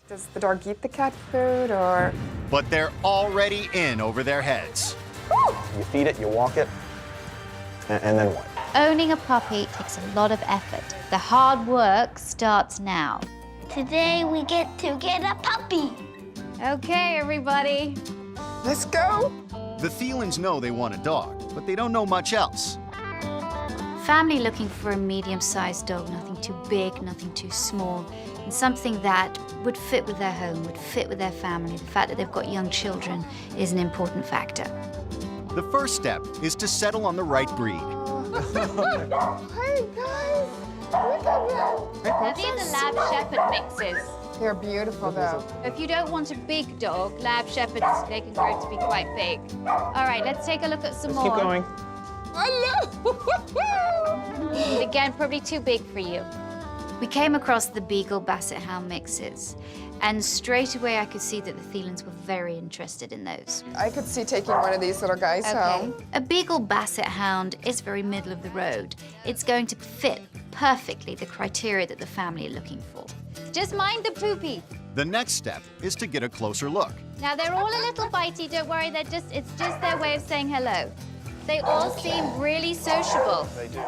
Does the dog eat the cat food, or? But they're already in over their heads. You feed it, you walk it, and then what? Owning a puppy takes a lot of effort. The hard work starts now. Today we get to get a puppy. Okay, everybody. Let's go. The Thielens know they want a dog, but they don't know much else. Family looking for a medium-sized dog, nothing too big, nothing too small, and something that would fit with their home, would fit with their family. The fact that they've got young children is an important factor. The first step is to settle on the right breed. Hey, guys. Look at them. Now, these are Lab Shepherd mixes. They're beautiful, though. If you don't want a big dog, Lab Shepherds, they can grow to be quite big. All right, let's take a look at some more. Keep going. These, again, probably too big for you. We came across the Beagle Basset Hound mixes, and straight away I could see that the Thielens were very interested in those. I could see taking one of these little guys home. A Beagle Basset Hound is very middle of the road. It's going to fit perfectly the criteria that the family are looking for. Just mind the poopy. The next step is to get a closer look. Now, they're all a little bitey, don't worry, it's just their way of saying hello. They all seem really sociable. They do.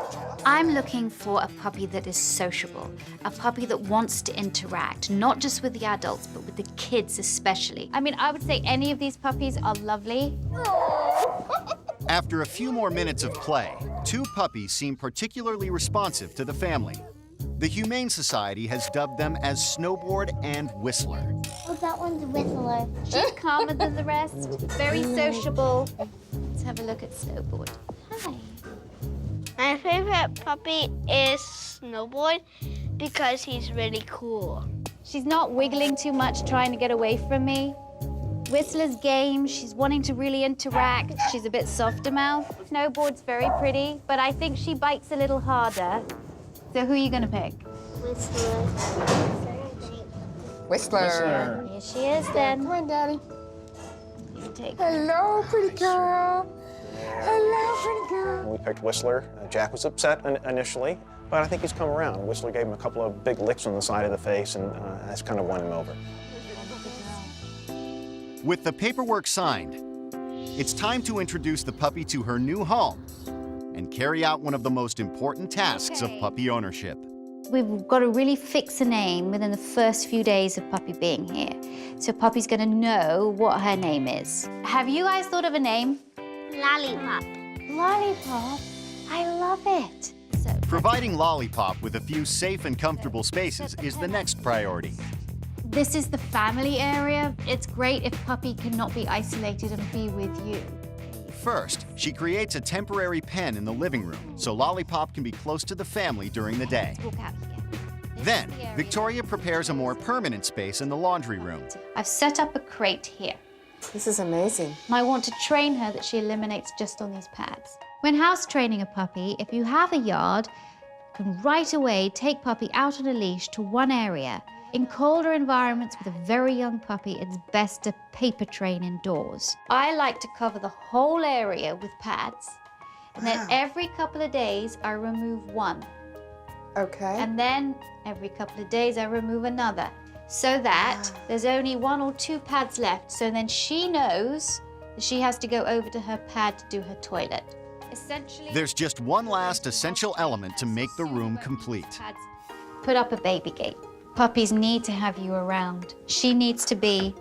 I'm looking for a puppy that is sociable, a puppy that wants to interact, not just with the adults, but with the kids especially. I mean, I would say any of these puppies are lovely. After a few more minutes of play, two puppies seem particularly responsive to the family. The Humane Society has dubbed them as Snowboard and Whistler. Oh, that one's a whistler. She's calmer than the rest, very sociable. Let's have a look at Snowboard. Hi. My favorite puppy is Snowboard because he's really cool. She's not wiggling too much, trying to get away from me. Whistler's game, she's wanting to really interact. She's a bit softer mouth. Snowboard's very pretty, but I think she bites a little harder. So who are you gonna pick? Whistler. Whistler. Here she is then. Come on, Daddy. You take Hello, pretty girl. Hello, pretty girl. When we picked Whistler, Jack was upset initially, but I think he's come around. Whistler gave him a couple of big licks on the side of the face, and that's kind of won him over. With the paperwork signed, it's time to introduce the puppy to her new home and carry out one of the most important tasks of puppy ownership. We've got to really fix a name within the first few days of Puppy being here. So Puppy's going to know what her name is. Have you guys thought of a name? Lollipop. Lollipop. I love it. So, Providing Lollipop with a few safe and comfortable spaces is the next priority. this is the family area. It's great if Puppy cannot be isolated and be with you. First, she creates a temporary pen in the living room so Lollipop can be close to the family during the day. Walk out here. Then, Victoria prepares a more permanent space in the laundry room. I've set up a crate here. This is amazing. And I want to train her that she eliminates just on these pads. When house training a puppy, if you have a yard, you can right away take Puppy out on a leash to one area. In colder environments with a very young puppy, it's best to paper train indoors. I like to cover the whole area with pads, and then every couple of days I remove one. Okay. And then every couple of days I remove another, so that there's only 1 or 2 pads left, so then she knows that she has to go over to her pad to do her toilet. Essentially, There's just one last essential element to make the room complete. put up a baby gate. Puppies need to have you around. She needs to be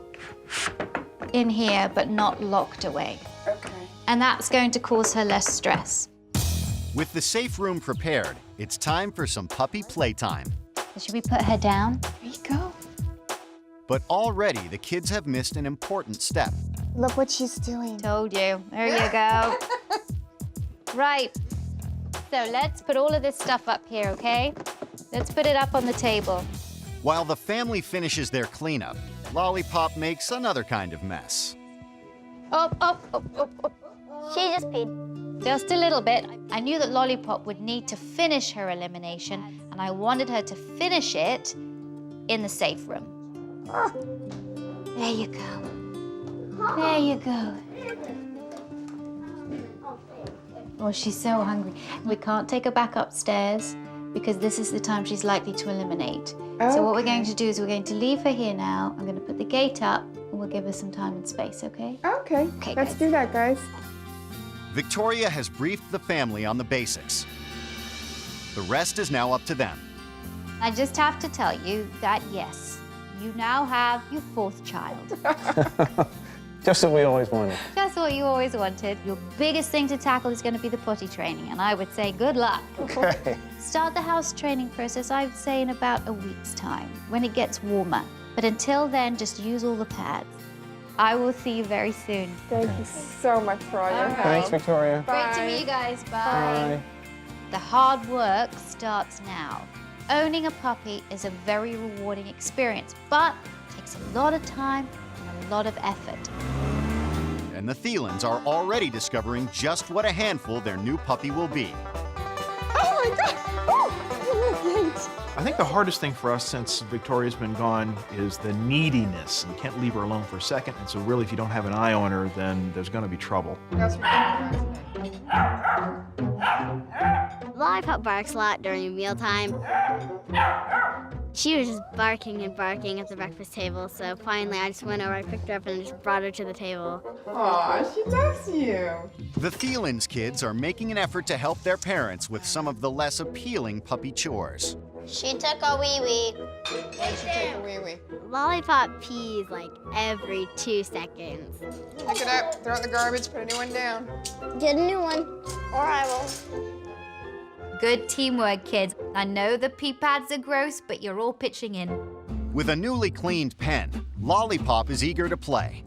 in here, but not locked away. Okay. And that's going to cause her less stress. With the safe room prepared, it's time for some puppy playtime. So should we put her down? There you go. But already the kids have missed an important step. Look what she's doing. Told you. There you go. Right. So let's put all of this stuff up here, okay? Let's put it up on the table. While the family finishes their cleanup, Lollipop makes another kind of mess. Up, up, up, up, up. She just peed. Just a little bit. I knew that Lollipop would need to finish her elimination, and I wanted her to finish it in the safe room. There you go. There you go. Oh, she's so hungry. We can't take her back upstairs because this is the time she's likely to eliminate. So what we're going to do is we're going to leave her here now. I'm going to put the gate up and we'll give her some time and space, okay? Okay, Okay, let's guys. do that, guys. Victoria has briefed the family on the basics. The rest is now up to them. I just have to tell you that, yes, you now have your 4th child. Just what we always wanted. Just what you always wanted. Your biggest thing to tackle is going to be the potty training, and I would say good luck. Okay. Start the house training process, I would say, in about a week's time, when it gets warmer. But until then, just use all the pads. I will see you very soon. Thank you so much for all your All right. help. Thanks, Victoria. Great to meet you guys. Bye. The hard work starts now. Owning a puppy is a very rewarding experience, but it takes a lot of time and a lot of effort. And the Thielens are already discovering just what a handful their new puppy will be. Oh my God! Oh, I think the hardest thing for us since Victoria's been gone is the neediness. You can't leave her alone for a second, and so really if you don't have an eye on her, then there's gonna be trouble. Lollipop barks a lot during mealtime. She was just barking and barking at the breakfast table, so finally I just went over, I picked her up and just brought her to the table. Aw, she loves you. The Thielens kids are making an effort to help their parents with some of the less appealing puppy chores. She took a wee-wee. Why did she take a wee-wee? Lollipop pees like every 2 seconds. Pick it up, throw it in the garbage, put a new one down. Get a new one, or I will. Good teamwork, kids. I know the pee pads are gross, but you're all pitching in. With a newly cleaned pen, Lollipop is eager to play.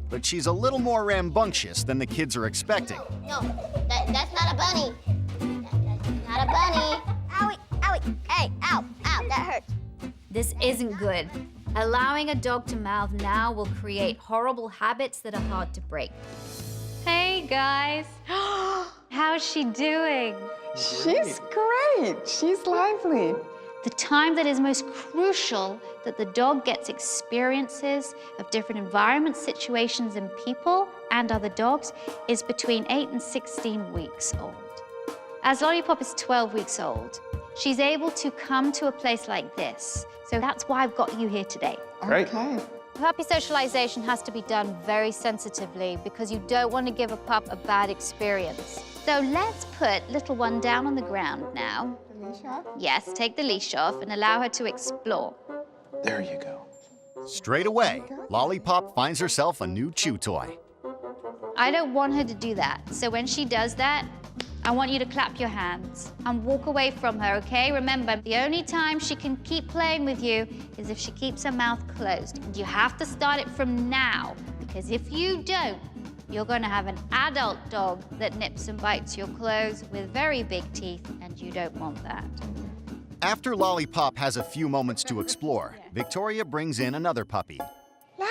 But she's a little more rambunctious than the kids are expecting. No, that's not a bunny. That's not a bunny. Owie, owie, hey, ow, ow, that hurts. This isn't good. Allowing a dog to mouth now will create horrible habits that are hard to break. Hey, guys. How's she doing? She's great. She's lively. The time that is most crucial that the dog gets experiences of different environments, situations, and people and other dogs is between 8 and 16 weeks old. As Lollipop is 12 weeks old, she's able to come to a place like this. So that's why I've got you here today. Great. Okay. Puppy socialization has to be done very sensitively because you don't want to give a pup a bad experience. So let's put little one down on the ground now. The leash off? Yes, take the leash off and allow her to explore. There you go. Straight away, Lollipop finds herself a new chew toy. I don't want her to do that. So when she does that, I want you to clap your hands and walk away from her, okay? Remember, the only time she can keep playing with you is if she keeps her mouth closed. And you have to start it from now, because if you don't, you're going to have an adult dog that nips and bites your clothes with very big teeth, and you don't want that. After Lollipop has a few moments to explore, Victoria brings in another puppy.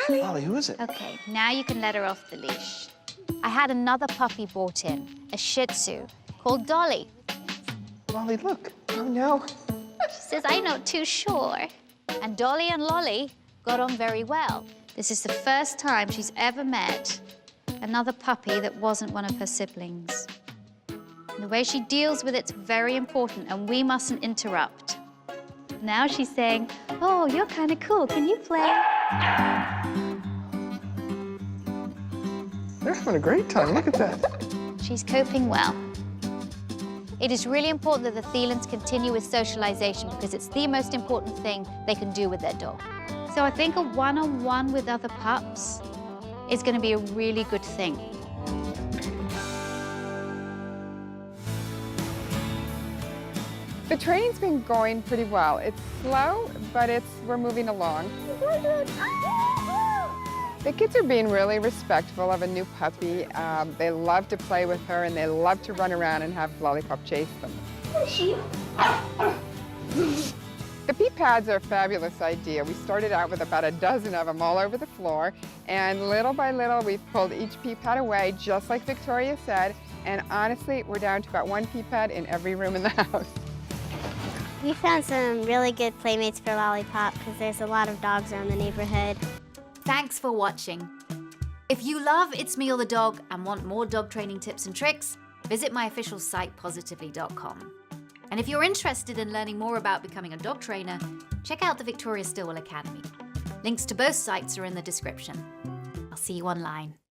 Lolly, who is it? Okay, now you can let her off the leash. I had another puppy brought in, a Shih Tzu, called Dolly. Lolly, look. Oh no. She says, I'm not too sure. And Dolly and Lolly got on very well. This is the first time she's ever met another puppy that wasn't one of her siblings. And the way she deals with it's very important, and we mustn't interrupt. Now she's saying, oh, you're kind of cool. Can you play? They're having a great time. Look at that. She's coping well. It is really important that the Thielens continue with socialization because it's the most important thing they can do with their dog. So I think a one-on-one with other pups is going to be a really good thing. The training's been going pretty well. It's slow, but we're moving along. The kids are being really respectful of a new puppy. They love to play with her, and they love to run around and have Lollipop chase them. The pee pads are a fabulous idea. We started out with about a dozen of them all over the floor, and little by little, we've pulled each pee pad away, just like Victoria said, and honestly, we're down to about one pee pad in every room in the house. We found some really good playmates for Lollipop because there's a lot of dogs around the neighborhood. Thanks for watching. If you love It's Me or the Dog and want more dog training tips and tricks, visit my official site, positively.com. And if you're interested in learning more about becoming a dog trainer, check out the Victoria Stilwell Academy. Links to both sites are in the description. I'll see you online.